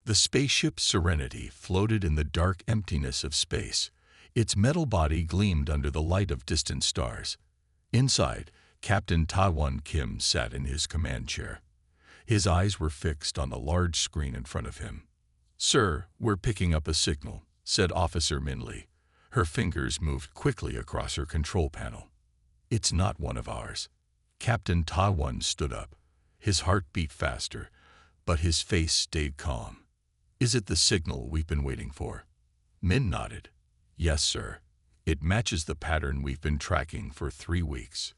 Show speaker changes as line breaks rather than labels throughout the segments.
The spaceship Serenity floated in the dark emptiness of space. Its metal body gleamed under the light of distant stars. Inside, Captain Ta-Won Kim sat in his command chair. His eyes were fixed on the large screen in front of him. "Sir, we're picking up a signal," said Officer Min Lee. Her fingers moved quickly across her control panel. "It's not one of ours." Captain Ta-Won stood up. His heart beat faster, but his face stayed calm. "Is it the signal we've been waiting for?" Min nodded. "Yes, sir. It matches the pattern we've been tracking for 3 weeks."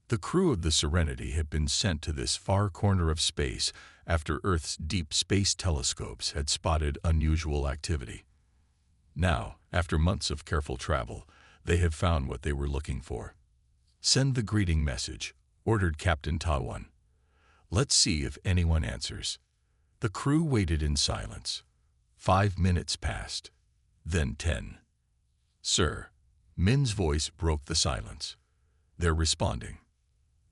The crew of the Serenity had been sent to this far corner of space after Earth's deep space telescopes had spotted unusual activity. Now, after months of careful travel, they have found what they were looking for. "Send the greeting message," ordered Captain Ta-Won. "Let's see if anyone answers." The crew waited in silence. 5 minutes passed, then 10. "Sir," Min's voice broke the silence. "They're responding."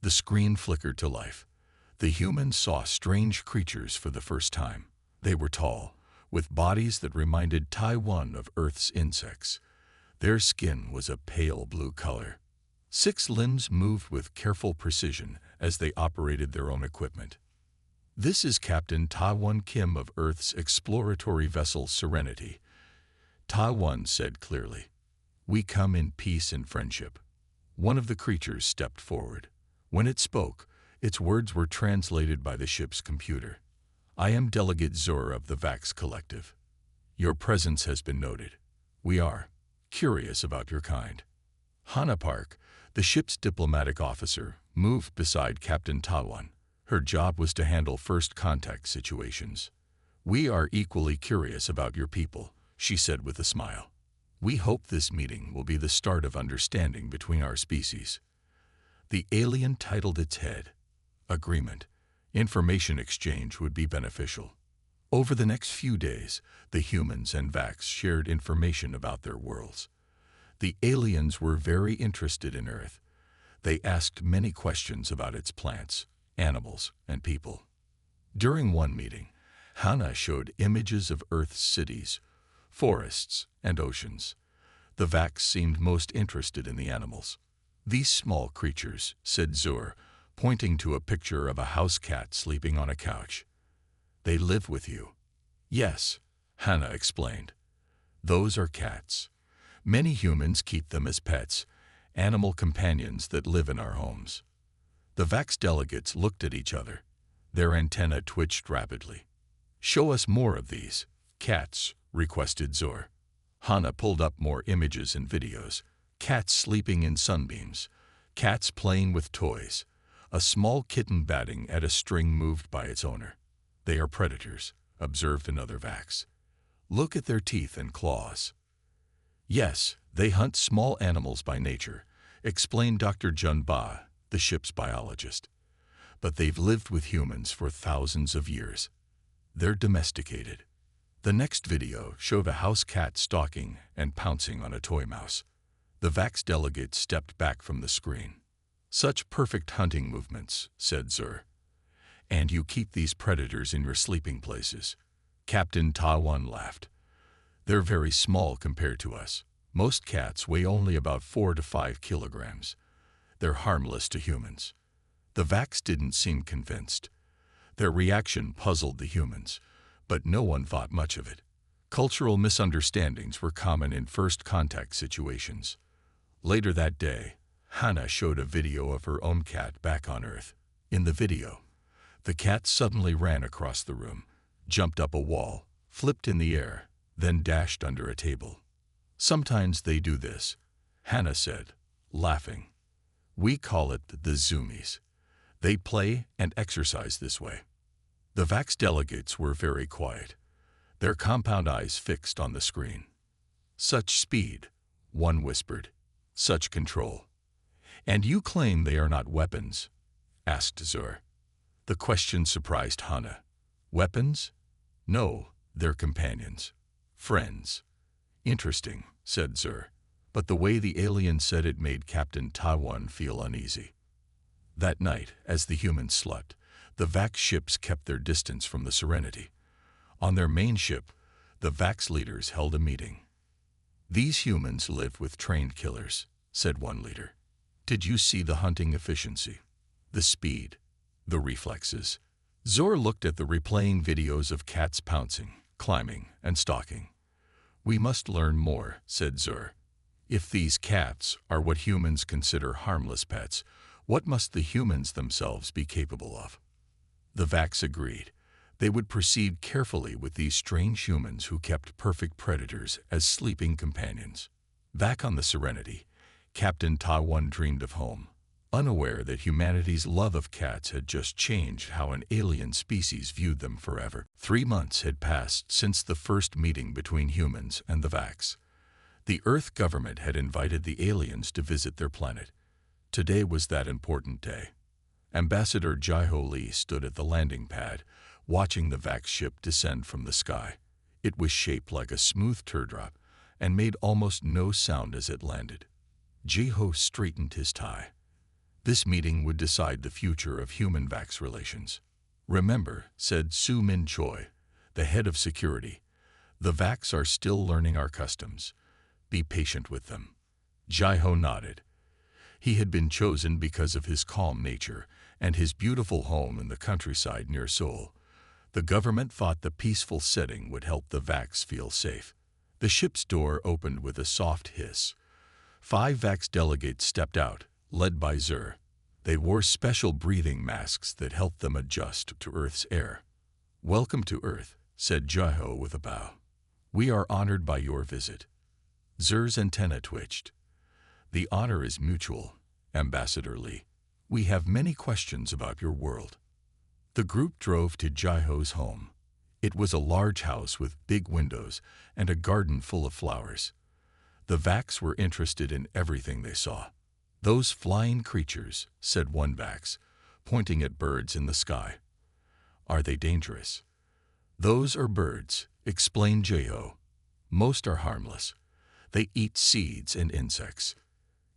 The screen flickered to life. The humans saw strange creatures for the first time. They were tall, with bodies that reminded Taiwan of Earth's insects. Their skin was a pale blue color. 6 limbs moved with careful precision as they operated their own equipment. "This is Captain Ta-Won Kim of Earth's exploratory vessel Serenity," Ta-Won said clearly. "We come in peace and friendship." One of the creatures stepped forward. When it spoke, its words were translated by the ship's computer. "I am Delegate Zur of the Vax Collective. Your presence has been noted. We are curious about your kind." Hannah Park, the ship's diplomatic officer, moved beside Captain Ta-Won. Her job was to handle first contact situations. "We are equally curious about your people," she said with a smile. "We hope this meeting will be the start of understanding between our species." The alien titled its head. Agreement. Information exchange would be beneficial. Over the next few days, the humans and Vax shared information about their worlds. The aliens were very interested in Earth. They asked many questions about its plants, animals, and people. During one meeting, Hannah showed images of Earth's cities, forests, and oceans. The Vax seemed most interested in the animals. "These small creatures," said Zur, pointing to a picture of a house cat sleeping on a couch. "They live with you." "Yes," Hannah explained. "Those are cats. Many humans keep them as pets, animal companions that live in our homes." The Vax delegates looked at each other. Their antennae twitched rapidly. "Show us more of these cats," requested Zur. Hannah pulled up more images and videos. Cats sleeping in sunbeams. Cats playing with toys. A small kitten batting at a string moved by its owner. "They are predators," observed another Vax. "Look at their teeth and claws." "Yes, they hunt small animals by nature," explained Dr. Jun Ba, the ship's biologist. "But they've lived with humans for thousands of years. They're domesticated." The next video showed a house cat stalking and pouncing on a toy mouse. The Vax delegate stepped back from the screen. "Such perfect hunting movements," said Zur. "And you keep these predators in your sleeping places." Captain Ta-Won laughed. "They're very small compared to us. Most cats weigh only about 4 to 5 kilograms. They're harmless to humans." The Vax didn't seem convinced. Their reaction puzzled the humans, but no one thought much of it. Cultural misunderstandings were common in first contact situations. Later that day, Hannah showed a video of her own cat back on Earth. In the video, the cat suddenly ran across the room, jumped up a wall, flipped in the air, then dashed under a table. "Sometimes they do this," Hannah said, laughing. "We call it the zoomies. They play and exercise this way." The Vax delegates were very quiet, their compound eyes fixed on the screen. "Such speed," one whispered. "Such control." "And you claim they are not weapons?" asked Zur. The question surprised Hannah. "Weapons? No, they're companions. Friends." "Interesting," said Zur, but the way the alien said it made Captain Ta-Won feel uneasy. That night, as the humans slept, the Vax ships kept their distance from the Serenity. On their main ship, the Vax leaders held a meeting. "These humans live with trained killers," said one leader. "Did you see the hunting efficiency? The speed? The reflexes?" Zor looked at the replaying videos of cats pouncing, climbing, and stalking. "We must learn more," said Zor. "If these cats are what humans consider harmless pets, what must the humans themselves be capable of?" The Vax agreed. They would proceed carefully with these strange humans who kept perfect predators as sleeping companions. Back on the Serenity, Captain Ta-1 dreamed of home, unaware that humanity's love of cats had just changed how an alien species viewed them forever. 3 months had passed since the first meeting between humans and the Vax. The Earth government had invited the aliens to visit their planet. Today was that important day. Ambassador Jai-Ho Lee stood at the landing pad, watching the Vax ship descend from the sky. It was shaped like a smooth teardrop and made almost no sound as it landed. Jai-Ho straightened his tie. This meeting would decide the future of human-Vax relations. "Remember," said Su Min Choi, the head of security, "the Vax are still learning our customs. Be patient with them." Jai-Ho nodded. He had been chosen because of his calm nature and his beautiful home in the countryside near Seoul. The government thought the peaceful setting would help the Vax feel safe. The ship's door opened with a soft hiss. 5 Vax delegates stepped out, led by Zur. They wore special breathing masks that helped them adjust to Earth's air. "Welcome to Earth," said Jai-Ho with a bow. "We are honored by your visit." Zur's antenna twitched. "The honor is mutual, Ambassador Lee. We have many questions about your world." The group drove to Jai-Ho's home. It was a large house with big windows and a garden full of flowers. The Vax were interested in everything they saw. "Those flying creatures," said one Vax, pointing at birds in the sky. "Are they dangerous?" "Those are birds," explained Jai-Ho. "Most are harmless. They eat seeds and insects."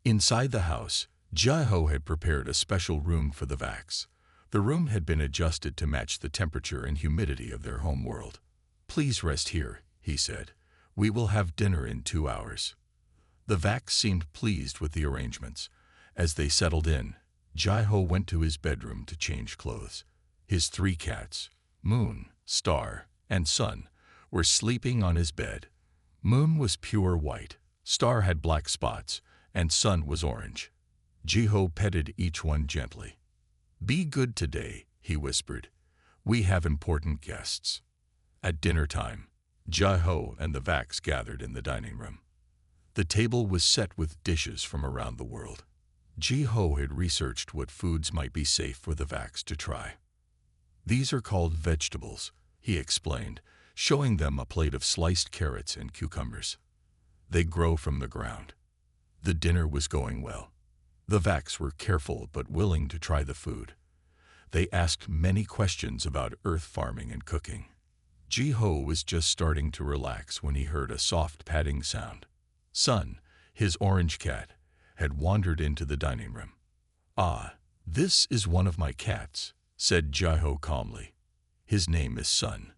Inside the house, Jai-Ho had prepared a special room for the Vax. The room had been adjusted to match the temperature and humidity of their home world. "Please rest here," he said. "We will have dinner in 2 hours." The Vax seemed pleased with the arrangements. As they settled in, Jai-Ho went to his bedroom to change clothes. His 3 cats, Moon, Star, and Sun, were sleeping on his bed. Moon was pure white, Star had black spots, and Sun was orange. Jai-Ho petted each one gently. "Be good today," he whispered. "We have important guests." At dinner time, Jai-Ho and the Vax gathered in the dining room. The table was set with dishes from around the world. Jai-Ho had researched what foods might be safe for the Vax to try. "These are called vegetables," he explained, showing them a plate of sliced carrots and cucumbers. "They grow from the ground." The dinner was going well. The Vax were careful but willing to try the food. They asked many questions about Earth farming and cooking. Jai-Ho was just starting to relax when he heard a soft padding sound. Sun, his orange cat, had wandered into the dining room. "Ah, this is one of my cats," said Jai-Ho calmly. "His name is Sun."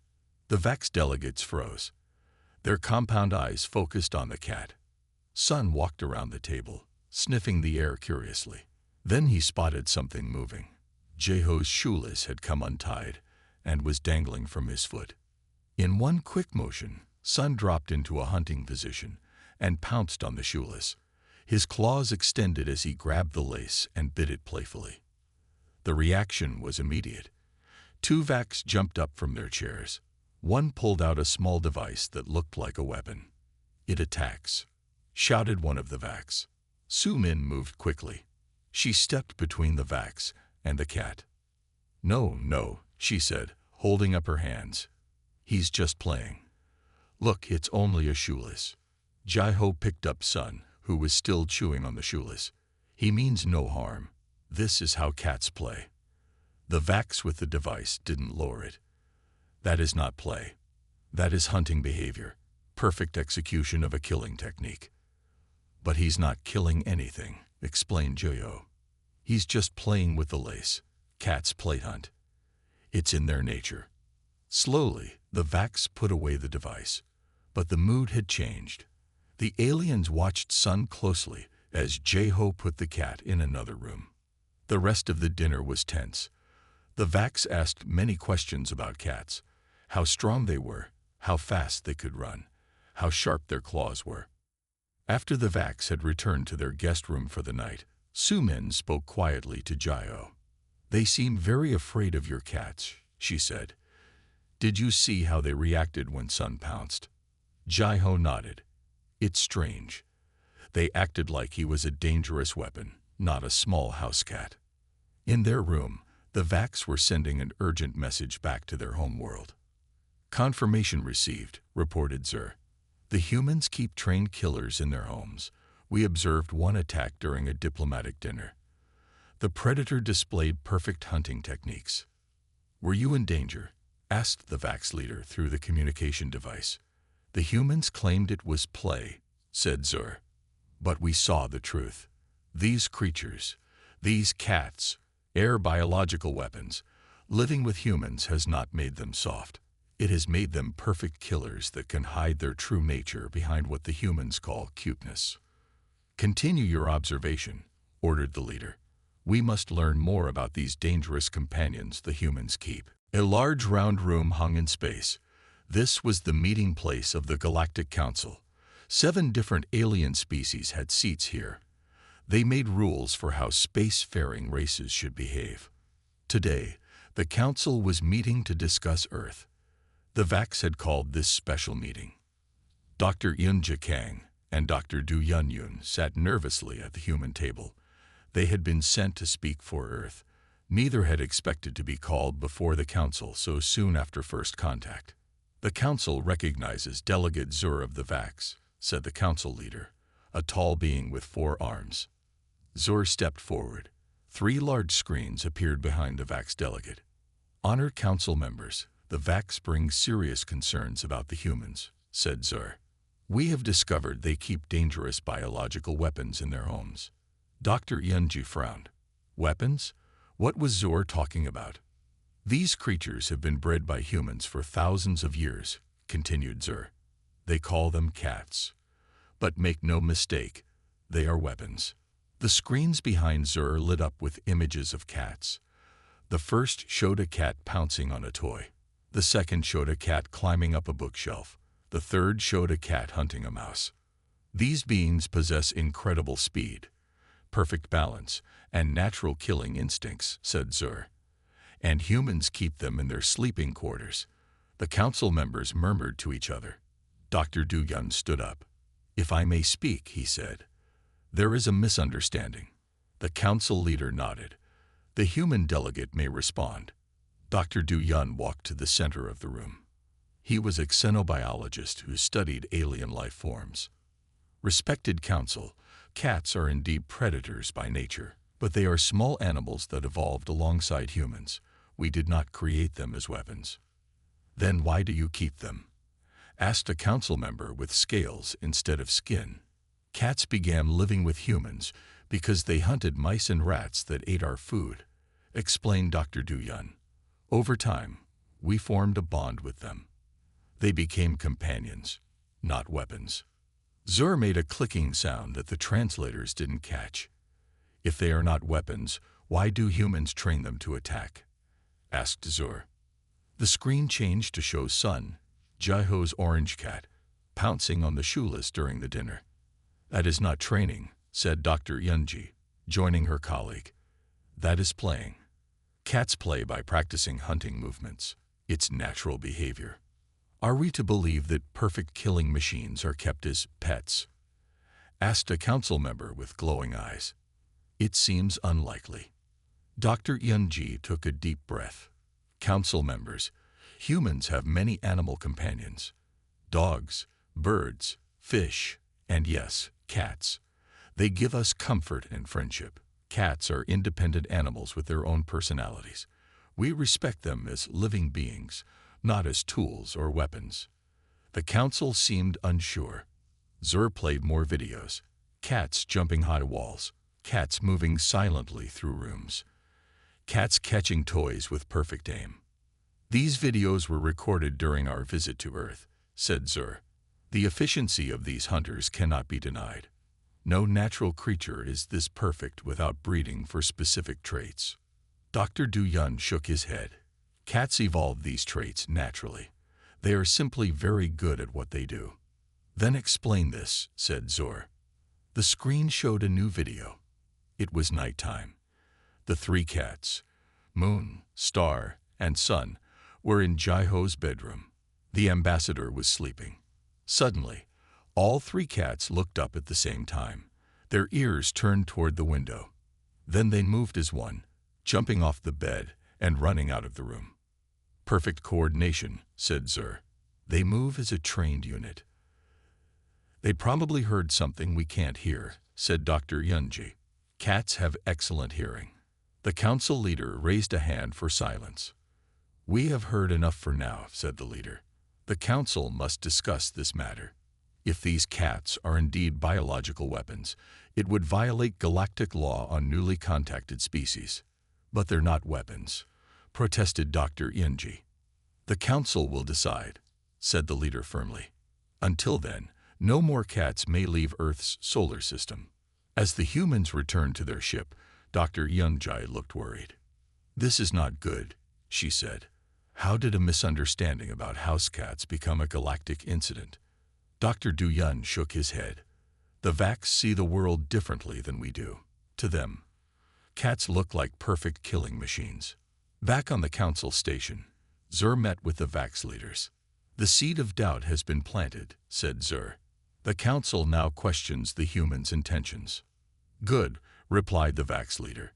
The Vax delegates froze. Their compound eyes focused on the cat. Sun walked around the table, sniffing the air curiously. Then he spotted something moving. Jai-Ho's shoelace had come untied and was dangling from his foot. In one quick motion, Sun dropped into a hunting position and pounced on the shoelace. His claws extended as he grabbed the lace and bit it playfully. The reaction was immediate. 2 Vax jumped up from their chairs. One pulled out a small device that looked like a weapon. "It attacks," shouted one of the Vax. Su Min moved quickly. She stepped between the Vax and the cat. "No, no," she said, holding up her hands. "He's just playing. Look, it's only a shoelace." Jai-Ho picked up Sun, who was still chewing on the shoelace. "He means no harm. This is how cats play." The Vax with the device didn't lower it. "That is not play. That is hunting behavior, perfect execution of a killing technique." "But he's not killing anything," explained Jai-Ho. "He's just playing with the lace. Cats play hunt. It's in their nature." Slowly, The Vax put away the device, but the mood had changed. The aliens watched Sun closely as Jeho put the cat in another room. The rest of the dinner was tense. The Vax asked many questions about cats: how strong they were, how fast they could run, how sharp their claws were. After the Vax had returned to their guest room for the night, Sumin spoke quietly to Jeho. "They seem very afraid of your cats," she said. "Did you see how they reacted when Sun pounced?" Jeho nodded. "It's strange. They acted like he was a dangerous weapon, not a small house cat." In their room, the Vax were sending an urgent message back to their home world. "Confirmation received," reported Zur. "The humans keep trained killers in their homes. We observed one attack during a diplomatic dinner. The predator displayed perfect hunting techniques." "Were you in danger?" asked the Vax leader through the communication device. "The humans claimed it was play," said Zur. "But we saw the truth. These creatures, these cats, are biological weapons. Living with humans has not made them soft. It has made them perfect killers that can hide their true nature behind what the humans call cuteness." "Continue your observation," ordered the leader. "We must learn more about these dangerous companions the humans keep." A large round room hung in space. This was the meeting place of the Galactic Council. 7 different alien species had seats here. They made rules for how spacefaring races should behave. Today, the council was meeting to discuss Earth. The Vax had called this special meeting. Dr. Yunja Kang and Dr. Du Yunyun sat nervously at the human table. They had been sent to speak for Earth. Neither had expected to be called before the council so soon after first contact. "The council recognizes Delegate Zur of the Vax," said the council leader, a tall being with 4 arms. Zur stepped forward. 3 large screens appeared behind the Vax delegate. "Honored council members, the Vax bring serious concerns about the humans," said Zur. "We have discovered they keep dangerous biological weapons in their homes." Dr. Yunji frowned. "Weapons? What was Zur talking about?" "These creatures have been bred by humans for thousands of years," continued Zur. "They call them cats. But make no mistake, they are weapons." The screens behind Zur lit up with images of cats. The first showed a cat pouncing on a toy. The second showed a cat climbing up a bookshelf. The third showed a cat hunting a mouse. "These beings possess incredible speed, perfect balance, and natural killing instincts," said Zur. "And humans keep them in their sleeping quarters." The council members murmured to each other. Dr. Du Yun stood up. "If I may speak," he said. "There is a misunderstanding." The council leader nodded. "The human delegate may respond." Dr. Du Yun walked to the center of the room. He was a xenobiologist who studied alien life forms. "Respected council, cats are indeed predators by nature, but they are small animals that evolved alongside humans. We did not create them as weapons." "Then why do you keep them?" asked a council member with scales instead of skin. "Cats began living with humans because they hunted mice and rats that ate our food," explained Dr. Du Yun. "Over time, we formed a bond with them. They became companions, not weapons." Zur made a clicking sound that the translators didn't catch. "If they are not weapons, why do humans train them to attack?" asked Zur. The screen changed to show Sun, Jeho's orange cat, pouncing on the shoeless during the dinner. "That is not training," said Dr. Yunji, joining her colleague. "That is playing. Cats play by practicing hunting movements. It's natural behavior." "Are we to believe that perfect killing machines are kept as pets?" asked a council member with glowing eyes. "It seems unlikely." Dr. Yunji took a deep breath. "Council members, humans have many animal companions. Dogs, birds, fish, and yes, cats. They give us comfort and friendship. Cats are independent animals with their own personalities. We respect them as living beings, not as tools or weapons." The council seemed unsure. Zur played more videos. Cats jumping high walls. Cats moving silently through rooms. Cats catching toys with perfect aim. These videos were recorded during our visit to Earth, said Zur. The efficiency of these hunters cannot be denied. No natural creature is this perfect without breeding for specific traits. Dr. Du Yun shook his head. Cats evolved these traits naturally. They are simply very good at what they do. Then explain this, said Zur. The screen showed a new video. It was nighttime. The three cats, Moon, Star, and Sun, were in Jaiho's bedroom. The ambassador was sleeping. Suddenly, all three cats looked up at the same time. Their ears turned toward the window. Then they moved as one, jumping off the bed and running out of the room. Perfect coordination, said Zur. They move as a trained unit. They probably heard something we can't hear, said Dr. Yunji. Cats have excellent hearing. The council leader raised a hand for silence. We have heard enough for now, said the leader. The council must discuss this matter. If these cats are indeed biological weapons, it would violate galactic law on newly contacted species. But they're not weapons, protested Dr. Yunji. The council will decide, said the leader firmly. Until then, no more cats may leave Earth's solar system. As the humans returned to their ship, Dr. Yunji looked worried. This is not good, she said. How did a misunderstanding about house cats become a galactic incident? Dr. Du Yun shook his head. The Vax see the world differently than we do. To them, cats look like perfect killing machines. Back on the council station, Zur met with the Vax leaders. The seed of doubt has been planted, said Zur. The council now questions the humans' intentions. Good, replied the Vax leader.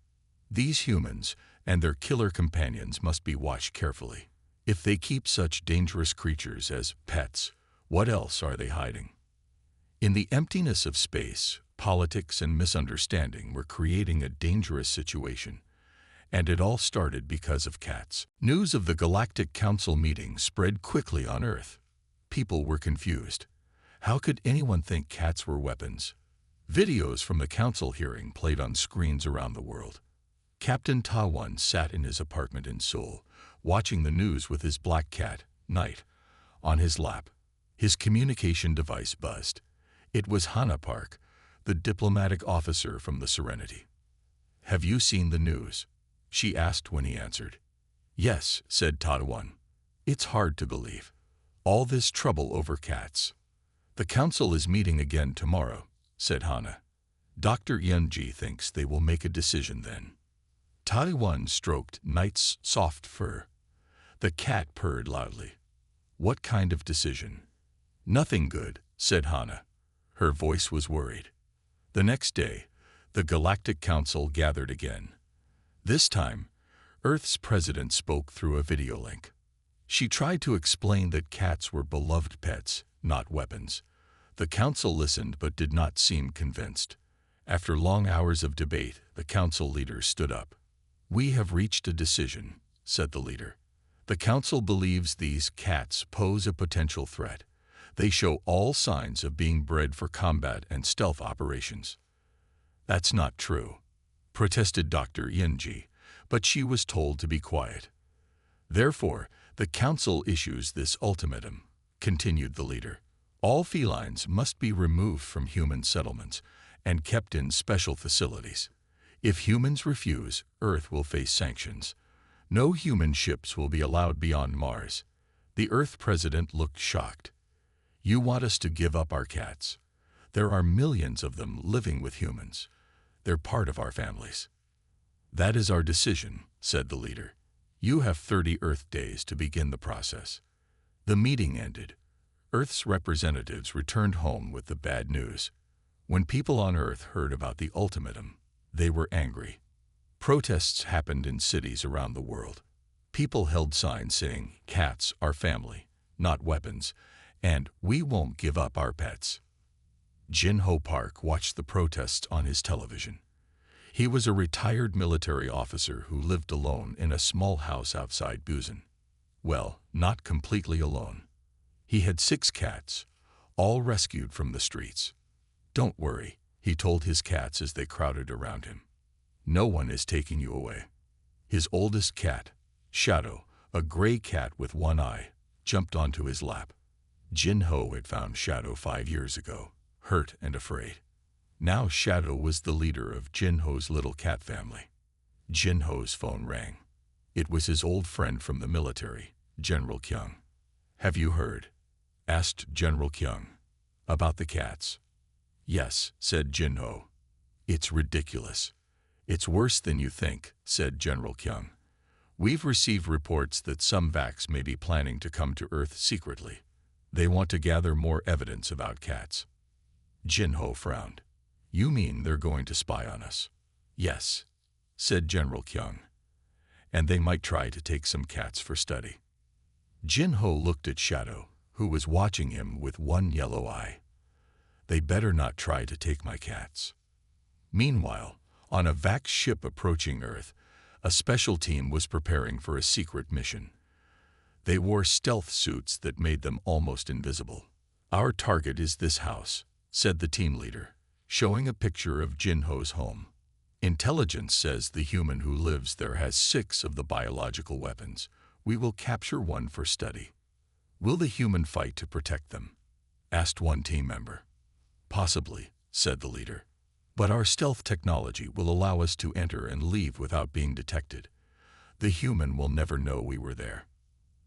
These humans and their killer companions must be watched carefully. If they keep such dangerous creatures as pets, what else are they hiding? In the emptiness of space, politics and misunderstanding were creating a dangerous situation, and it all started because of cats. News of the Galactic Council meeting spread quickly on Earth. People were confused. How could anyone think cats were weapons? Videos from the council hearing played on screens around the world. Captain Ta-Won sat in his apartment in Seoul, watching the news with his black cat, Night, on his lap. His communication device buzzed. It was Hana Park, the diplomatic officer from the Serenity. Have you seen the news? She asked when he answered. Yes, said Ta-Won. It's hard to believe. All this trouble over cats. The council is meeting again tomorrow, said Hana. Dr. Yunji thinks they will make a decision then. Ta-Won stroked Night's soft fur. The cat purred loudly. What kind of decision? Nothing good, said Hana. Her voice was worried. The next day, the Galactic Council gathered again. This time, Earth's president spoke through a video link. She tried to explain that cats were beloved pets, not weapons. The council listened but did not seem convinced. After long hours of debate, the council leader stood up. We have reached a decision, said the leader. The council believes these cats pose a potential threat. They show all signs of being bred for combat and stealth operations. That's not true, protested Dr. Yunji, but she was told to be quiet. Therefore, the council issues this ultimatum, continued the leader. All felines must be removed from human settlements and kept in special facilities. If humans refuse, Earth will face sanctions. No human ships will be allowed beyond Mars. The Earth president looked shocked. You want us to give up our cats? There are millions of them living with humans. They're part of our families. That is our decision, said the leader. You have 30 Earth days to begin the process. The meeting ended. Earth's representatives returned home with the bad news. When people on Earth heard about the ultimatum, they were angry. Protests happened in cities around the world. People held signs saying, cats are family, not weapons, and we won't give up our pets. Jin-Ho Park watched the protests on his television. He was a retired military officer who lived alone in a small house outside Busan. Well, not completely alone. He had 6 cats, all rescued from the streets. Don't worry, he told his cats as they crowded around him. No one is taking you away. His oldest cat, Shadow, A gray cat with one eye jumped onto his lap. Jin-Ho had found Shadow 5 years ago, hurt and afraid. Now Shadow was the leader of Jin-Ho's little cat family. Jin-Ho's phone rang. It was his old friend from the military, General Kyung. "Have you heard?" asked General Kyung. "About the cats?" "Yes," said Jin-Ho. "It's ridiculous." "It's worse than you think," said General Kyung. "We've received reports that some Vax may be planning to come to Earth secretly. They want to gather more evidence about cats." Jin-Ho frowned. "You mean they're going to spy on us?" "Yes," said General Kyung. "And they might try to take some cats for study." Jin-Ho looked at Shadow, who was watching him with one yellow eye. "They better not try to take my cats." Meanwhile, on a Vax ship approaching Earth, a special team was preparing for a secret mission. They wore stealth suits that made them almost invisible. "Our target is this house," said the team leader, showing a picture of Jin-Ho's home. "Intelligence says the human who lives there has 6 of the biological weapons. We will capture one for study." "Will the human fight to protect them?" asked one team member. "Possibly," said the leader. "But our stealth technology will allow us to enter and leave without being detected. The human will never know we were there."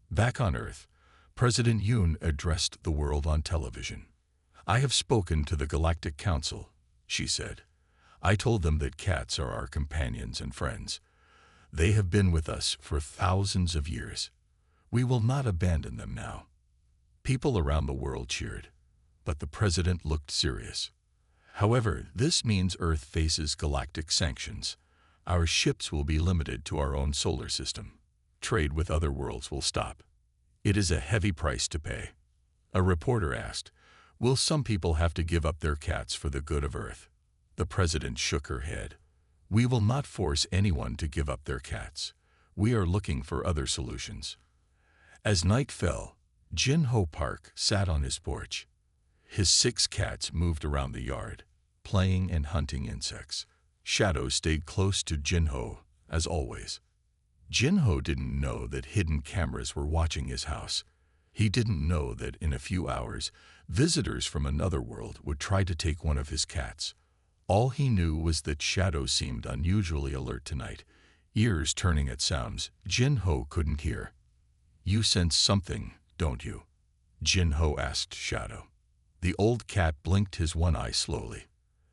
Back on Earth, President Yoon addressed the world on television. "I have spoken to the Galactic Council," she said. "I told them that cats are our companions and friends. They have been with us for thousands of years. We will not abandon them now." People around the world cheered, but the president looked serious. "However, this means Earth faces galactic sanctions. Our ships will be limited to our own solar system. Trade with other worlds will stop. It is a heavy price to pay." A reporter asked, "Will some people have to give up their cats for the good of Earth?" The president shook her head. "We will not force anyone to give up their cats. We are looking for other solutions." As night fell, Jin-Ho Park sat on his porch. His 6 cats moved around the yard, playing and hunting insects. Shadow stayed close to Jin-Ho, as always. Jin-Ho didn't know that hidden cameras were watching his house. He didn't know that in a few hours, visitors from another world would try to take one of his cats. All he knew was that Shadow seemed unusually alert tonight, ears turning at sounds Jin-Ho couldn't hear. "You sense something, don't you?" Jin-Ho asked Shadow. The old cat blinked his one eye slowly.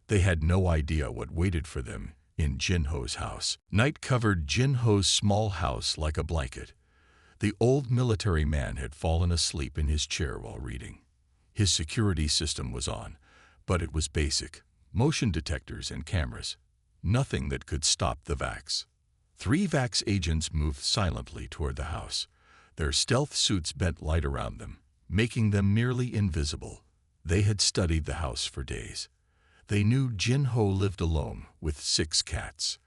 They had no idea what waited for them in Jin-Ho's house. Night covered Jin-Ho's small house like a blanket. The old military man had fallen asleep in his chair while reading. His security system was on, but it was basic. Motion detectors and cameras. Nothing that could stop the Vax. 3 Vax agents moved silently toward the house. Their stealth suits bent light around them, making them nearly invisible. They had studied the house for days. They knew Jin-Ho lived alone with 6 cats.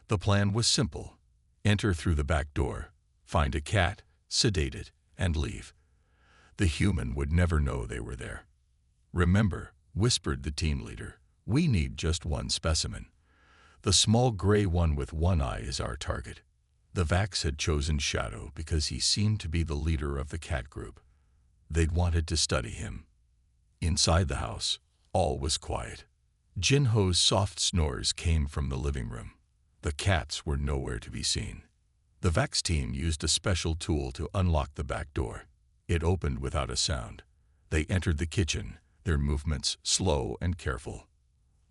The plan was simple. Enter through the back door, find a cat, sedate it, and leave. The human would never know they were there. "Remember," whispered the team leader, "we need just one specimen. The small gray one with one eye is our target." The Vax had chosen Shadow because he seemed to be the leader of the cat group. They'd wanted to study him. Inside the house, all was quiet. Jin-Ho's soft snores came from the living room. The cats were nowhere to be seen. The Vax team used a special tool to unlock the back door. It opened without a sound. They entered the kitchen, their movements slow and careful.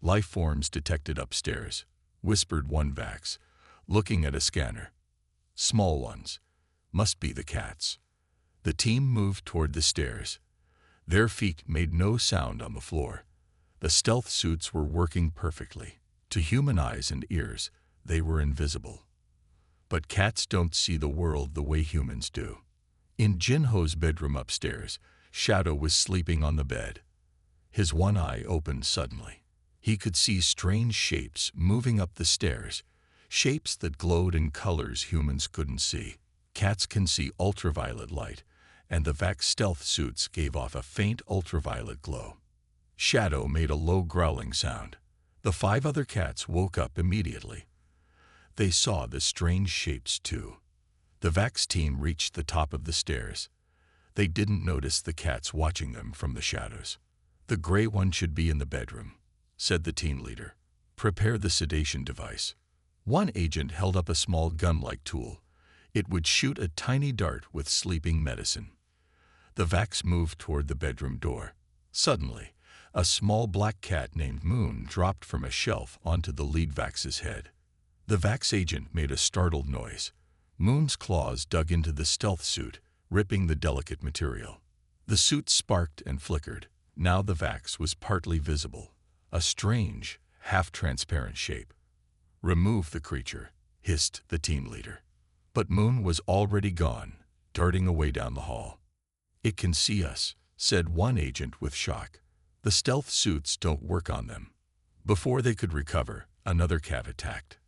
"Life forms detected upstairs," whispered one Vax, looking at a scanner. "Small ones. Must be the cats." The team moved toward the stairs. Their feet made no sound on the floor. The stealth suits were working perfectly. To human eyes and ears, they were invisible. But cats don't see the world the way humans do. In Jin-Ho's bedroom upstairs, Shadow was sleeping on the bed. His one eye opened suddenly. He could see strange shapes moving up the stairs, shapes that glowed in colors humans couldn't see. Cats can see ultraviolet light, and the Vax stealth suits gave off a faint ultraviolet glow. Shadow made a low growling sound. The 5 other cats woke up immediately. They saw the strange shapes too. The Vax team reached the top of the stairs. They didn't notice the cats watching them from the shadows. "The gray one should be in the bedroom," said the team leader. "Prepare the sedation device." One agent held up a small gun-like tool. It would shoot a tiny dart with sleeping medicine. The Vax moved toward the bedroom door. Suddenly, a small black cat named Moon dropped from a shelf onto the lead Vax's head. The Vax agent made a startled noise. Moon's claws dug into the stealth suit, ripping the delicate material. The suit sparked and flickered. Now the Vax was partly visible, a strange, half-transparent shape. "Remove the creature," hissed the team leader. But Moon was already gone, darting away down the hall. "It can see us," said one agent with shock. "The stealth suits don't work on them." Before they could recover, another cat attacked.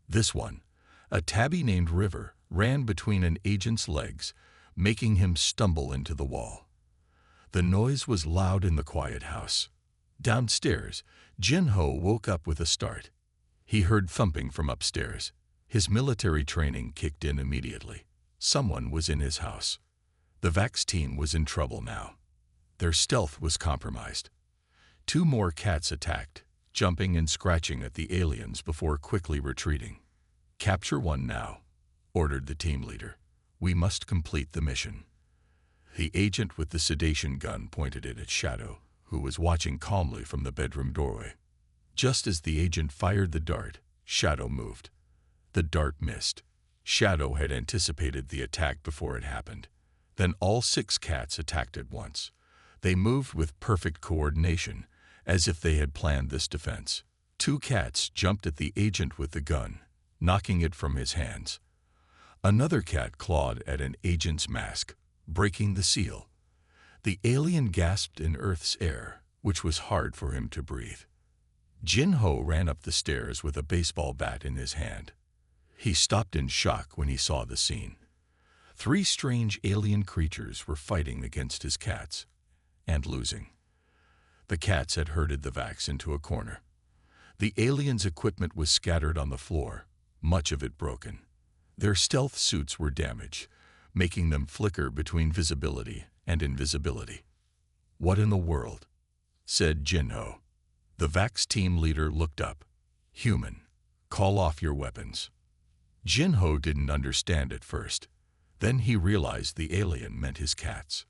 This one, a tabby named River, ran between an agent's legs, making him stumble into the wall. The noise was loud in the quiet house. Downstairs, Jin-Ho woke up with a start. He heard thumping from upstairs. His military training kicked in immediately. Someone was in his house. The Vax team was in trouble now. Their stealth was compromised. Two more cats attacked, jumping and scratching at the aliens before quickly retreating. "Capture one now," ordered the team leader. "We must complete the mission." The agent with the sedation gun pointed it at Shadow, who was watching calmly from the bedroom doorway. Just as the agent fired the dart, Shadow moved. The dart missed. Shadow had anticipated the attack before it happened. Then all 6 cats attacked at once. They moved with perfect coordination, as if they had planned this defense. 2 cats jumped at the agent with the gun, knocking it from his hands. Another cat clawed at an agent's mask, breaking the seal. The alien gasped in Earth's air, which was hard for him to breathe. Jin-Ho ran up the stairs with a baseball bat in his hand. He stopped in shock when he saw the scene. 3 strange alien creatures were fighting against his cats, and losing. The cats had herded the Vax into a corner. The aliens' equipment was scattered on the floor, much of it broken. Their stealth suits were damaged, making them flicker between visibility and invisibility. "What in the world?" said Jin-Ho. The Vax team leader looked up. "Human, call off your weapons." Jin-Ho didn't understand at first. Then he realized the alien meant his cats.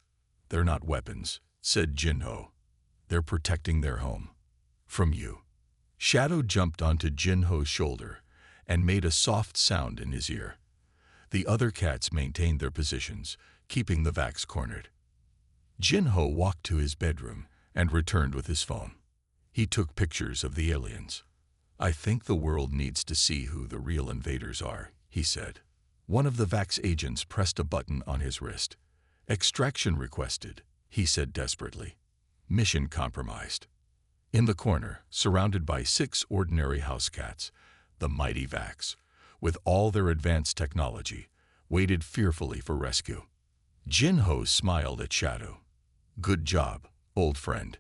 "They're not weapons," said Jin-Ho. "They're protecting their home. From you." Shadow jumped onto Jin-Ho's shoulder and made a soft sound in his ear. The other cats maintained their positions, keeping the Vax cornered. Jin-Ho walked to his bedroom and returned with his phone. He took pictures of the aliens. "I think the world needs to see who the real invaders are," he said. One of the Vax agents pressed a button on his wrist. "Extraction requested," he said desperately. "Mission compromised." In the corner, surrounded by 6 ordinary house cats, the mighty Vax, with all their advanced technology, waited fearfully for rescue. Jin-Ho smiled at Shadow. "Good job, old friend.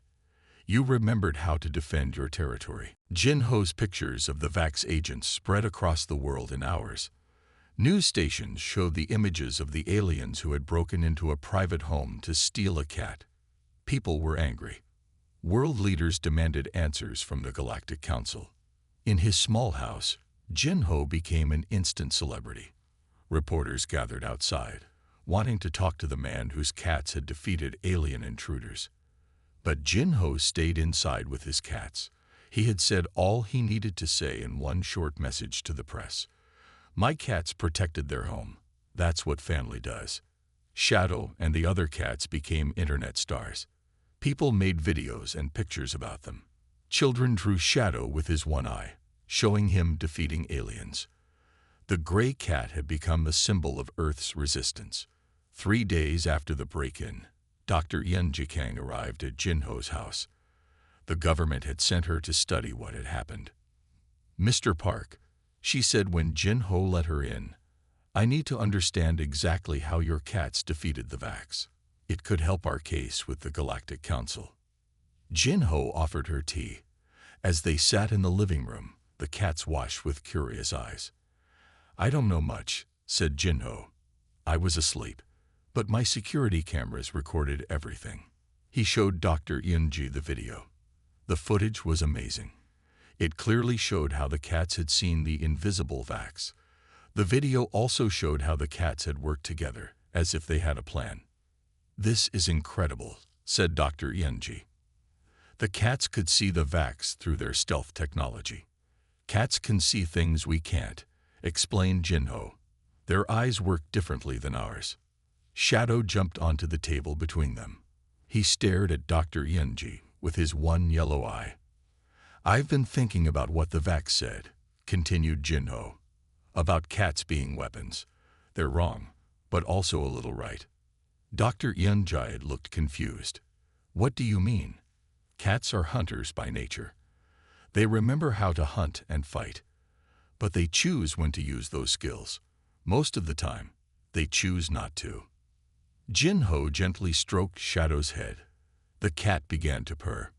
You remembered how to defend your territory." Jin-Ho's pictures of the Vax agents spread across the world in hours. News stations showed the images of the aliens who had broken into a private home to steal a cat. People were angry. World leaders demanded answers from the Galactic Council. In his small house, Jin-Ho became an instant celebrity. Reporters gathered outside, wanting to talk to the man whose cats had defeated alien intruders. But Jin-Ho stayed inside with his cats. He had said all he needed to say in one short message to the press. "My cats protected their home. That's what family does." Shadow and the other cats became internet stars. People made videos and pictures about them. Children drew Shadow with his one eye, showing him defeating aliens. The gray cat had become a symbol of Earth's resistance. 3 days after the break-in, Dr. Yen Jikang arrived at Jin-Ho's house. The government had sent her to study what had happened. "Mr. Park," she said when Jin-Ho let her in, "I need to understand exactly how your cats defeated the Vax. It could help our case with the Galactic Council." Jin-Ho offered her tea. As they sat in the living room, the cats watched with curious eyes. "I don't know much," said Jin-Ho. I was asleep, but my security cameras recorded everything. He showed Dr. Yunji the video. The footage was amazing. It clearly showed how the cats had seen the invisible Vax. The video also showed how the cats had worked together, as if they had a plan. "This is incredible," said Dr. Yunji. "The cats could see the Vax through their stealth technology. Cats can see things we can't," explained Jinho. "Their eyes work differently than ours." Shadow jumped onto the table between them. He stared at Dr. Yunji with his one yellow eye. "I've been thinking about what the Vax said," continued Jinho, "about cats being weapons. They're wrong, but also a little right." Dr. Yunji looked confused. "What do you mean?" "Cats are hunters by nature. They remember how to hunt and fight. But they choose when to use those skills. Most of the time, they choose not to." Jinho gently stroked Shadow's head. The cat began to purr.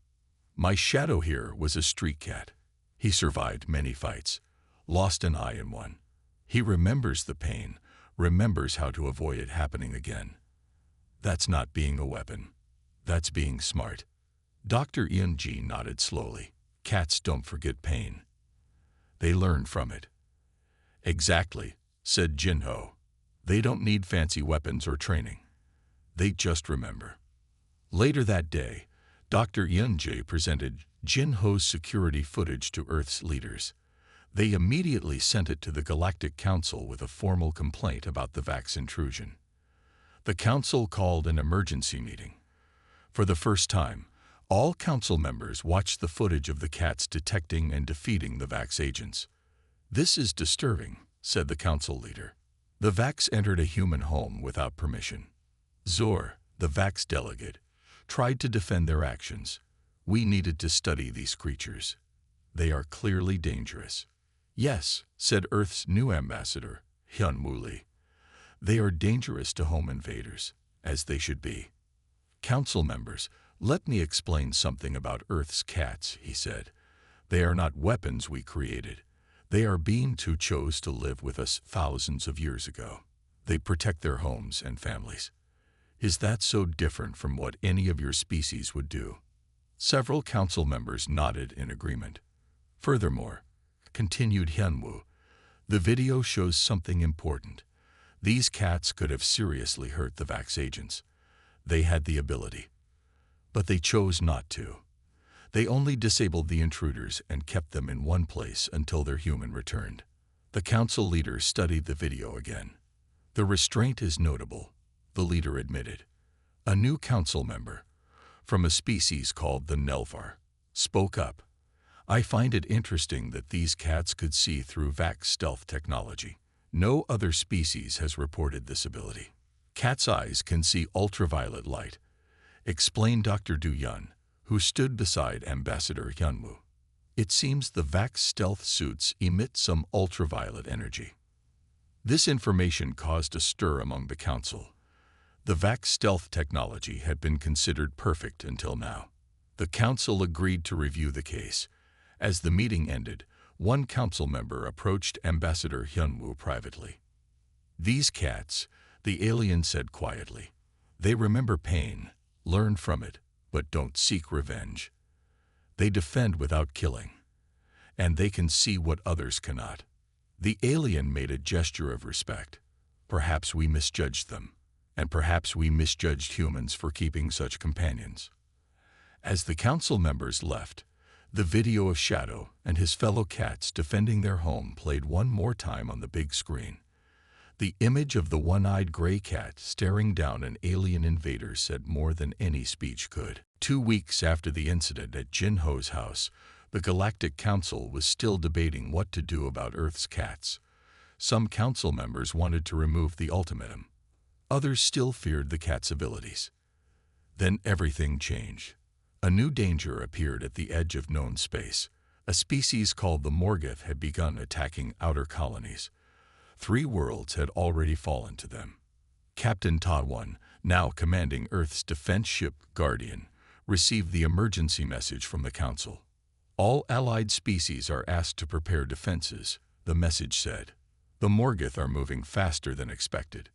"My Shadow here was a street cat. He survived many fights, lost an eye in one. He remembers the pain, remembers how to avoid it happening again. That's not being a weapon. That's being smart." Dr. Yunji nodded slowly. "Cats don't forget pain. They learn from it." "Exactly," said Jinho. "They don't need fancy weapons or training. They just remember." Later that day, Dr. Yunji presented Jinho's security footage to Earth's leaders. They immediately sent it to the Galactic Council with a formal complaint about the Vax intrusion. The Council called an emergency meeting. For the first time, all Council members watched the footage of the cats detecting and defeating the Vax agents. "This is disturbing," said the Council leader. "The Vax entered a human home without permission. Zor, the Vax delegate, tried to defend their actions. We needed to study these creatures. They are clearly dangerous." "Yes," said Earth's new ambassador, Hyunwoo Lee. "They are dangerous to home invaders, as they should be." "Council members, let me explain something about Earth's cats," he said. "They are not weapons we created. They are beings who chose to live with us thousands of years ago. They protect their homes and families. Is that so different from what any of your species would do?" Several council members nodded in agreement. "Furthermore," continued Hyunwoo, "the video shows something important. These cats could have seriously hurt the Vax agents. They had the ability. But they chose not to. They only disabled the intruders and kept them in one place until their human returned." The council leader studied the video again. "The restraint is notable," the leader admitted. A new council member, from a species called the Nelvar, spoke up. "I find it interesting that these cats could see through Vax stealth technology. No other species has reported this ability. Cats' eyes can see ultraviolet light," explained Dr. Du Yun, who stood beside Ambassador Hyunwoo. "It seems the Vax stealth suits emit some ultraviolet energy." This information caused a stir among the council. The Vax stealth technology had been considered perfect until now. The council agreed to review the case. As the meeting ended, one council member approached Ambassador Hyunwoo privately. "These cats," the alien said quietly, "they remember pain, learn from it, but don't seek revenge. They defend without killing, and they can see what others cannot." The alien made a gesture of respect. "Perhaps we misjudged them, and perhaps we misjudged humans for keeping such companions." As the council members left, the video of Shadow and his fellow cats defending their home played one more time on the big screen. The image of the one-eyed gray cat staring down an alien invader said more than any speech could. 2 weeks after the incident at Jinho's house, the Galactic Council was still debating what to do about Earth's cats. Some council members wanted to remove the ultimatum. Others still feared the cat's abilities. Then everything changed. A new danger appeared at the edge of known space. A species called the Morgoth had begun attacking outer colonies. 3 worlds had already fallen to them. Captain Tawon, now commanding Earth's defense ship Guardian, received the emergency message from the Council. "All allied species are asked to prepare defenses," the message said. "The Morgoth are moving faster than expected.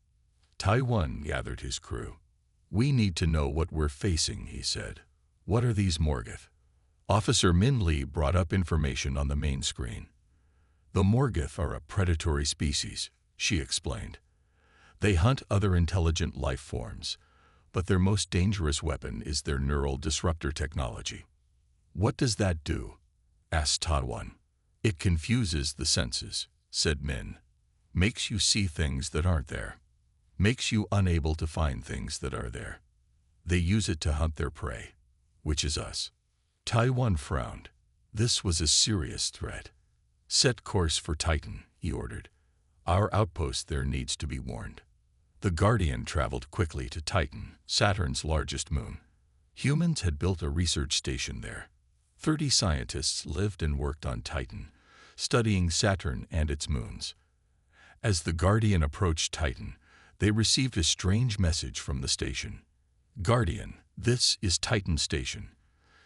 Taiwan gathered his crew. "We need to know what we're facing," he said. "What are these Morgoth?" Officer Min Lee brought up information on the main screen. "The Morgoth are a predatory species," she explained. "They hunt other intelligent life forms, but their most dangerous weapon is their neural disruptor technology." "What does that do?" asked Taiwan. "It confuses the senses," said Min. "Makes you see things that aren't there. Makes you unable to find things that are there. They use it to hunt their prey, which is us." Taiwan frowned. This was a serious threat. "Set course for Titan," he ordered. "Our outpost there needs to be warned." The Guardian traveled quickly to Titan, Saturn's largest moon. Humans had built a research station there. 30 scientists lived and worked on Titan, studying Saturn and its moons. As the Guardian approached Titan, they received a strange message from the station. "Guardian, this is Titan Station,"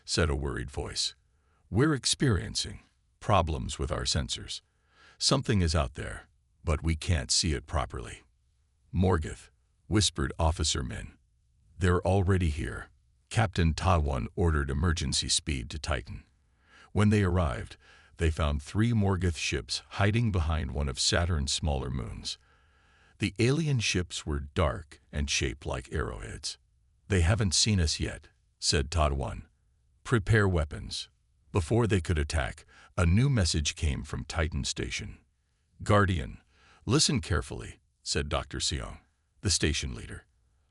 said a worried voice. "We're experiencing problems with our sensors. Something is out there, but we can't see it properly." "Morgoth," whispered Officer Min. "They're already here." Captain Taiwan ordered emergency speed to Titan. When they arrived, they found 3 Morgoth ships hiding behind one of Saturn's smaller moons. The alien ships were dark and shaped like arrowheads. "They haven't seen us yet," said Taiwan. "Prepare weapons." Before they could attack, a new message came from Titan Station. "Guardian, listen carefully," said Dr. Seong, the station leader.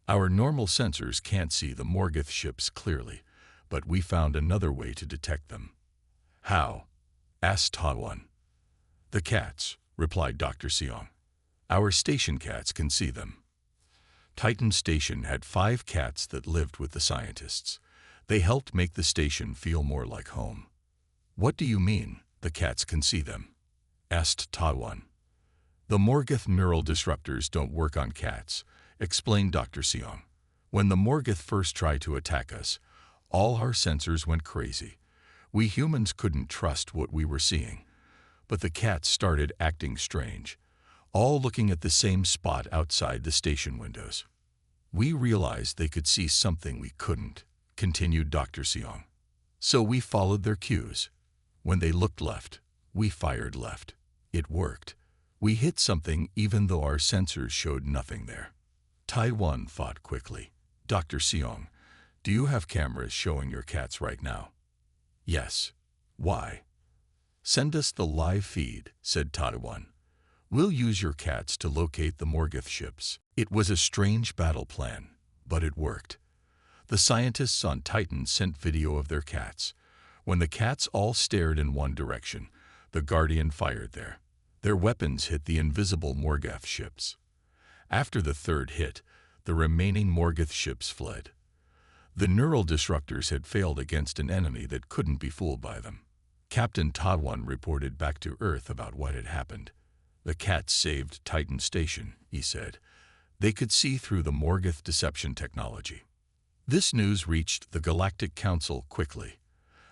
"Our normal sensors can't see the Morgoth ships clearly, but we found another way to detect them." "How?" asked Taiwan. "The cats," replied Dr. Seong. "Our station cats can see them." Titan Station had 5 cats that lived with the scientists. They helped make the station feel more like home. "What do you mean, the cats can see them?" asked Taiwan. "The Morgoth neural disruptors don't work on cats," explained Dr. Seong. "When the Morgoth first tried to attack us, all our sensors went crazy. We humans couldn't trust what we were seeing. But the cats started acting strange, all looking at the same spot outside the station windows. We realized they could see something we couldn't," continued Dr. Seong. "So we followed their cues. When they looked left, we fired left. It worked. We hit something even though our sensors showed nothing there." Taiwan thought quickly. "Dr. Seong, do you have cameras showing your cats right now?" "Yes." "Why?" "Send us the live feed," said Taiwan. "We'll use your cats to locate the Morgoth ships." It was a strange battle plan, but it worked. The scientists on Titan sent video of their cats. When the cats all stared in one direction, the Guardian fired there. Their weapons hit the invisible Morgoth ships. After the 3rd hit, the remaining Morgoth ships fled. The neural disruptors had failed against an enemy that couldn't be fooled by them. Captain Taiwan reported back to Earth about what had happened. "The cats saved Titan Station," he said. "They could see through the Morgoth deception technology." This news reached the Galactic Council quickly.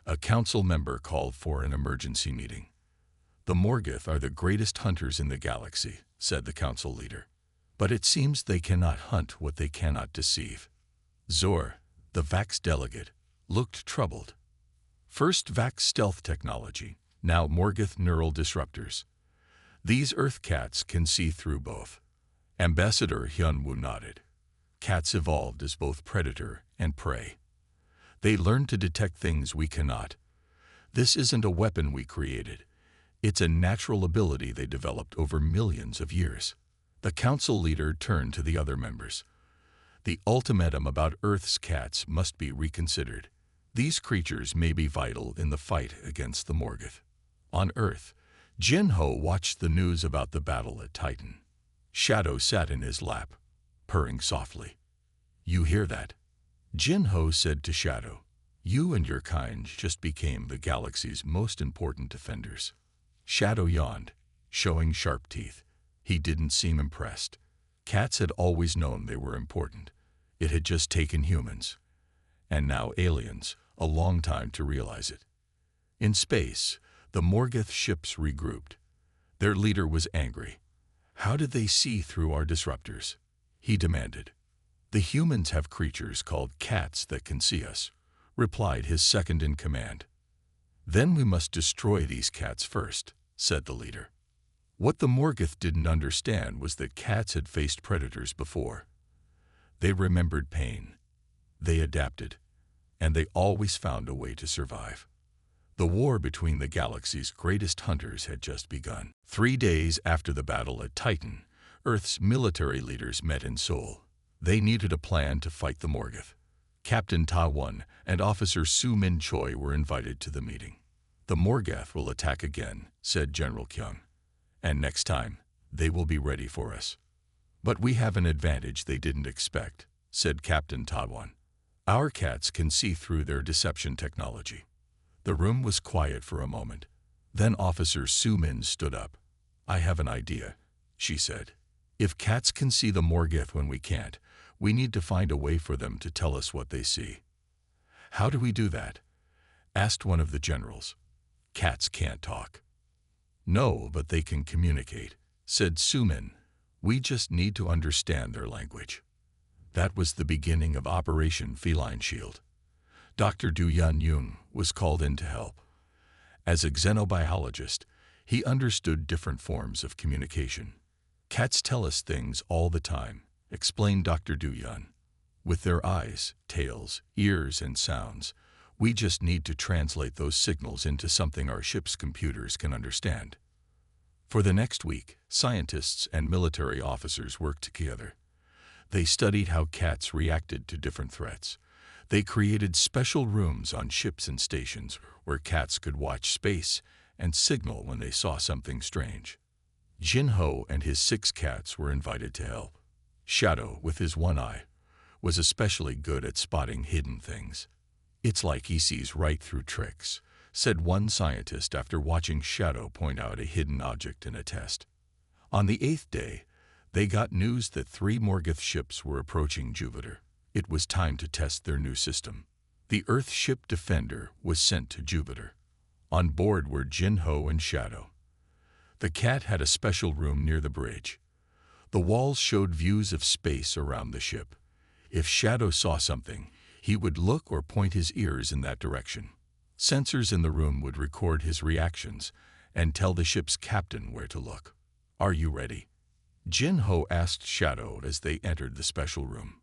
A council member called for an emergency meeting. "The Morgoth are the greatest hunters in the galaxy," said the council leader. "But it seems they cannot hunt what they cannot deceive." Zor, the Vax delegate, looked troubled. "First Vax stealth technology, now Morgoth neural disruptors. These Earth cats can see through both." Ambassador Hyunwoo nodded. "Cats evolved as both predator and prey. They learn to detect things we cannot. This isn't a weapon we created. It's a natural ability they developed over millions of years." The council leader turned to the other members. "The ultimatum about Earth's cats must be reconsidered. These creatures may be vital in the fight against the Morgoth." On Earth, Jin-Ho watched the news about the battle at Titan. Shadow sat in his lap, purring softly. "You hear that?" Jin-Ho said to Shadow. "You and your kind just became the galaxy's most important defenders." Shadow yawned, showing sharp teeth. He didn't seem impressed. Cats had always known they were important. It had just taken humans, and now aliens, a long time to realize it. In space, the Morgoth ships regrouped. Their leader was angry. How did they see through our disruptors? he demanded. "The humans have creatures called cats that can see us," replied his second-in-command. "Then we must destroy these cats first," said the leader. What the Morgoth didn't understand was that cats had faced predators before. They remembered pain. They adapted, and they always found a way to survive. The war between the galaxy's greatest hunters had just begun. 3 days after the battle at Titan, Earth's military leaders met in Seoul. They needed a plan to fight the Morgoth. Captain Ta-won and Officer Soo-min Choi were invited to the meeting. "The Morgoth will attack again," said General Kyung. "And next time, they will be ready for us. But we have an advantage they didn't expect," said Captain Ta-won. "Our cats can see through their deception technology." The room was quiet for a moment. Then Officer Soo-min stood up. "I have an idea," she said. "If cats can see the Morgoth when we can't, we need to find a way for them to tell us what they see." "How do we do that?" asked one of the generals. "Cats can't talk." "No, but they can communicate," said Soo-min. "We just need to understand their language." That was the beginning of Operation Feline Shield. Dr. Du Yun was called in to help. As a xenobiologist, he understood different forms of communication. "Cats tell us things all the time," explained Dr. Du Yun. "With their eyes, tails, ears, and sounds. We just need to translate those signals into something our ship's computers can understand." For the next week, scientists and military officers worked together. They studied how cats reacted to different threats. They created special rooms on ships and stations where cats could watch space and signal when they saw something strange. Jin-ho and his 6 cats were invited to help. Shadow, with his one eye, was especially good at spotting hidden things. "It's like he sees right through tricks," said one scientist after watching Shadow point out a hidden object in a test. On the 8th day, they got news that 3 Morgoth ships were approaching Jupiter. It was time to test their new system. The Earth ship Defender was sent to Jupiter. On board were Jin-ho and Shadow. The cat had a special room near the bridge. The walls showed views of space around the ship. If Shadow saw something, he would look or point his ears in that direction. Sensors in the room would record his reactions and tell the ship's captain where to look. "Are you ready?" Jin-ho asked Shadow as they entered the special room.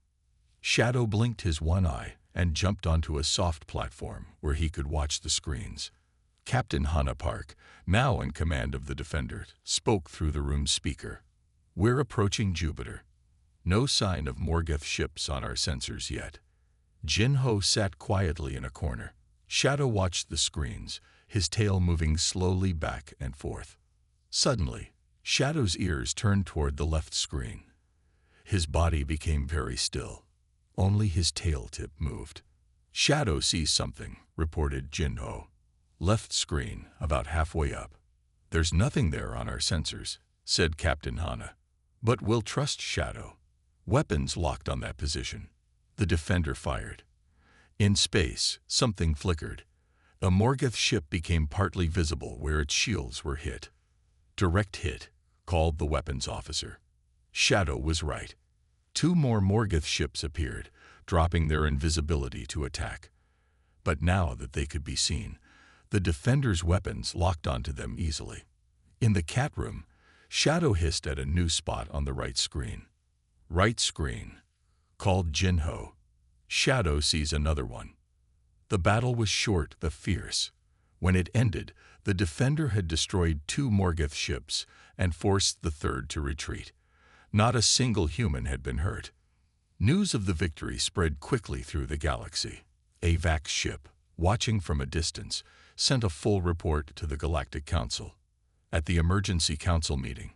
Shadow blinked his one eye and jumped onto a soft platform where he could watch the screens. Captain Hana Park, now in command of the Defender, spoke through the room's speaker. "We're approaching Jupiter. No sign of Morgoth ships on our sensors yet." Jin-ho sat quietly in a corner. Shadow watched the screens, his tail moving slowly back and forth. Suddenly, Shadow's ears turned toward the left screen. His body became very still. Only his tail tip moved. "Shadow sees something," reported Jin-ho. "Left screen, about halfway up." "There's nothing there on our sensors," said Captain Hana. "But we'll trust Shadow." Weapons locked on that position. The Defender fired. In space, something flickered. A Morgoth ship became partly visible where its shields were hit. "Direct hit," called the weapons officer. Shadow was right. 2 more Morgoth ships appeared, dropping their invisibility to attack. But now that they could be seen, the Defender's weapons locked onto them easily. In the cat room, Shadow hissed at a new spot on the right screen. "Right screen," called Jin-ho. Shadow sees another one. The battle was short but fierce. When it ended, the Defender had destroyed 2 Morgoth ships and forced the third to retreat. Not a single human had been hurt. News of the victory spread quickly through the galaxy. A Vax ship, watching from a distance, sent a full report to the Galactic Council. At the Emergency Council meeting,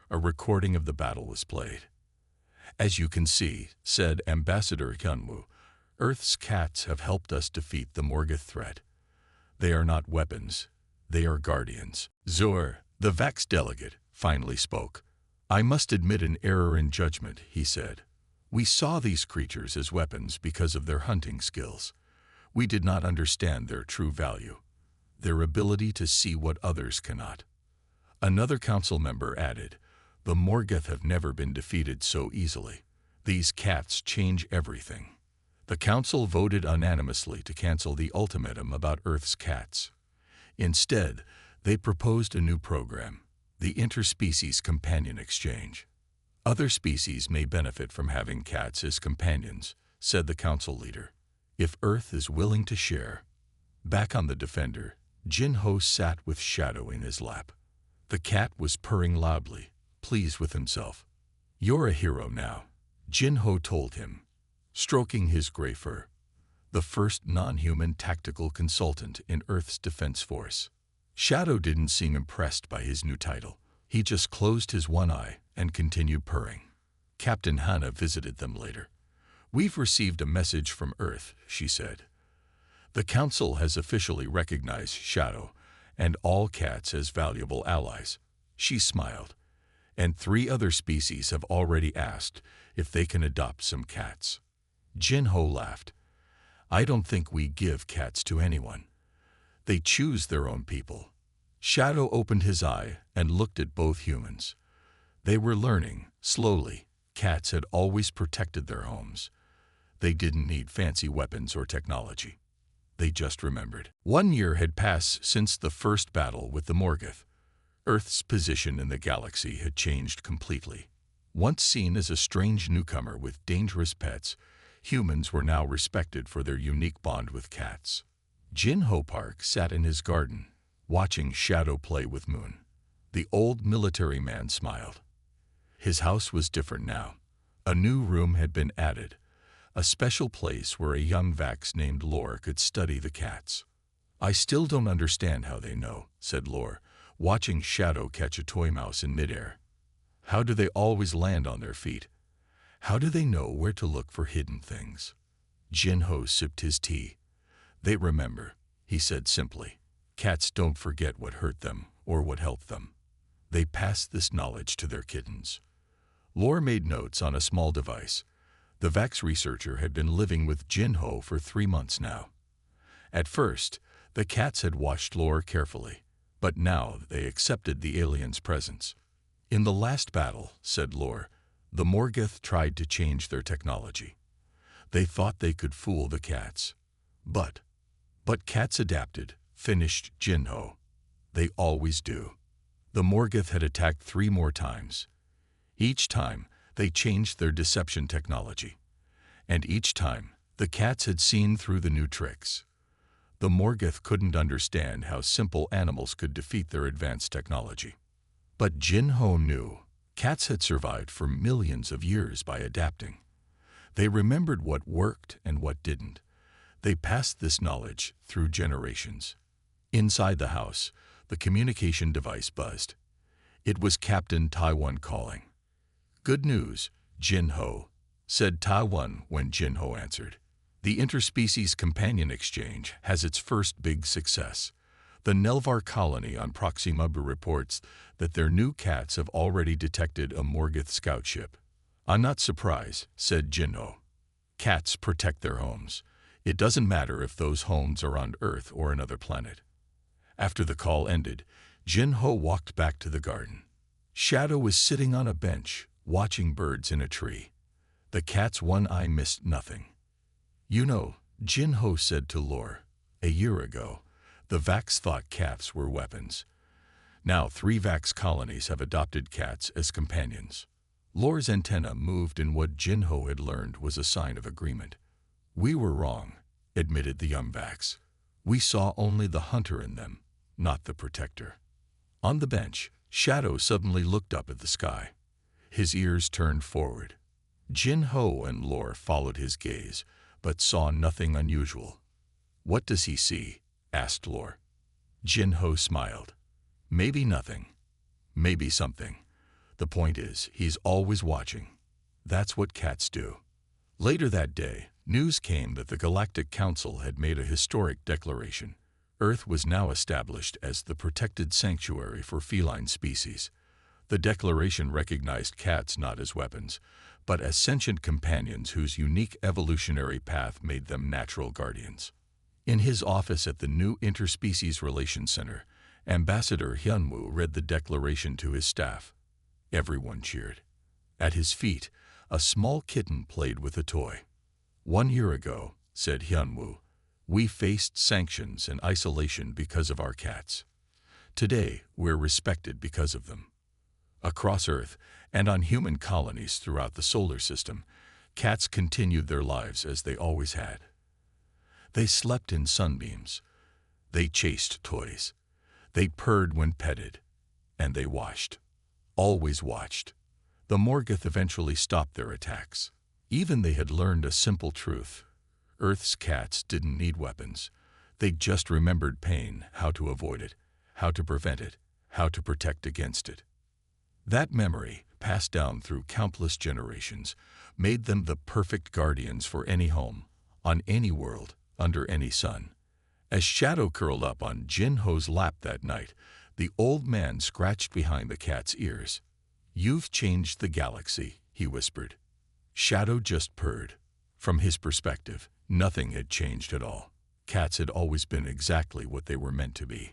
a recording of the battle was played. "As you can see," said Ambassador Hyunwoo, "Earth's cats have helped us defeat the Morgoth threat. They are not weapons, they are guardians." Zur, the Vax delegate, finally spoke. "I must admit an error in judgment," he said. "We saw these creatures as weapons because of their hunting skills. We did not understand their true value, their ability to see what others cannot." Another council member added, "The Morgoth have never been defeated so easily. These cats change everything. The council voted unanimously to cancel the ultimatum about Earth's cats. Instead, they proposed a new program, the Interspecies Companion Exchange. Other species may benefit from having cats as companions, said the council leader, if Earth is willing to share. Back on the Defender, Jin-Ho sat with Shadow in his lap. The cat was purring loudly, pleased with himself. "You're a hero now," Jin-Ho told him, stroking his gray fur. The first non-human tactical consultant in Earth's Defense Force. Shadow didn't seem impressed by his new title. He just closed his one eye and continued purring. Captain Hannah visited them later. "We've received a message from Earth," she said. "The Council has officially recognized Shadow and all cats as valuable allies." She smiled. "And 3 other species have already asked if they can adopt some cats." Jin-Ho laughed. "I don't think we give cats to anyone. They choose their own people." Shadow opened his eye and looked at both humans. They were learning, slowly. Cats had always protected their homes. They didn't need fancy weapons or technology. They just remembered. 1 year had passed since the first battle with the Morgoth. Earth's position in the galaxy had changed completely. Once seen as a strange newcomer with dangerous pets, humans were now respected for their unique bond with cats. Jin-Ho Park sat in his garden, watching Shadow play with Moon. The old military man smiled. His house was different now. A new room had been added, a special place where a young Vax named Lore could study the cats. "I still don't understand how they know," said Lore, watching Shadow catch a toy mouse in midair. "How do they always land on their feet? How do they know where to look for hidden things?" Jin-Ho sipped his tea. "They remember," he said simply. "Cats don't forget what hurt them or what helped them. They pass this knowledge to their kittens." Lore made notes on a small device. The Vax researcher had been living with Jin-Ho for 3 months now. At first, the cats had watched Lore carefully, but now they accepted the alien's presence. "In the last battle," said Lore, "the Morgoth tried to change their technology. They thought they could fool the cats. But cats adapted," finished Jin-Ho. "They always do." The Morgoth had attacked 3 more times. Each time, they changed their deception technology. And each time, the cats had seen through the new tricks. The Morgoth couldn't understand how simple animals could defeat their advanced technology. But Jin-Ho knew cats had survived for millions of years by adapting. They remembered what worked and what didn't. They passed this knowledge through generations. Inside the house, the communication device buzzed. It was Captain Taiwan calling. "Good news, Jin-Ho," said Taiwan when Jin-Ho answered. "The Interspecies Companion Exchange has its first big success. The Nelvar colony on Proxima B reports that their new cats have already detected a Morgoth scout ship." "I'm not surprised," said Jin-Ho. "Cats protect their homes. It doesn't matter if those homes are on Earth or another planet." After the call ended, Jin-Ho walked back to the garden. Shadow was sitting on a bench, watching birds in a tree. The cat's one eye missed nothing. "You know," Jin-Ho said to Lore, "a year ago, the Vax thought cats were weapons. Now 3 Vax colonies have adopted cats as companions." Lore's antenna moved in what Jin-Ho had learned was a sign of agreement. "We were wrong," admitted the young Vax. "We saw only the hunter in them, not the protector." On the bench, Shadow suddenly looked up at the sky. His ears turned forward. Jin-Ho and Lore followed his gaze, but saw nothing unusual. "What does he see?" asked Lore. Jin-Ho smiled. "Maybe nothing. Maybe something. The point is, he's always watching. That's what cats do." Later that day, news came that the Galactic Council had made a historic declaration. Earth was now established as the protected sanctuary for feline species. The declaration recognized cats not as weapons, but as sentient companions whose unique evolutionary path made them natural guardians. In his office at the new Interspecies Relations Center, Ambassador Hyunwoo read the declaration to his staff. Everyone cheered. At his feet, a small kitten played with a toy. 1 year ago, said Hyunwoo, we faced sanctions and isolation because of our cats. Today, we're respected because of them. Across Earth and on human colonies throughout the solar system, cats continued their lives as they always had. They slept in sunbeams. They chased toys. They purred when petted. And they watched. Always watched. The Morgoth eventually stopped their attacks. Even they had learned a simple truth. Earth's cats didn't need weapons. They just remembered pain, how to avoid it, how to prevent it, how to protect against it. That memory, passed down through countless generations, made them the perfect guardians for any home, on any world, under any sun. As Shadow curled up on Jin-Ho's lap that night, the old man scratched behind the cat's ears. "You've changed the galaxy," he whispered. Shadow just purred. From his perspective, nothing had changed at all. Cats had always been exactly what they were meant to be.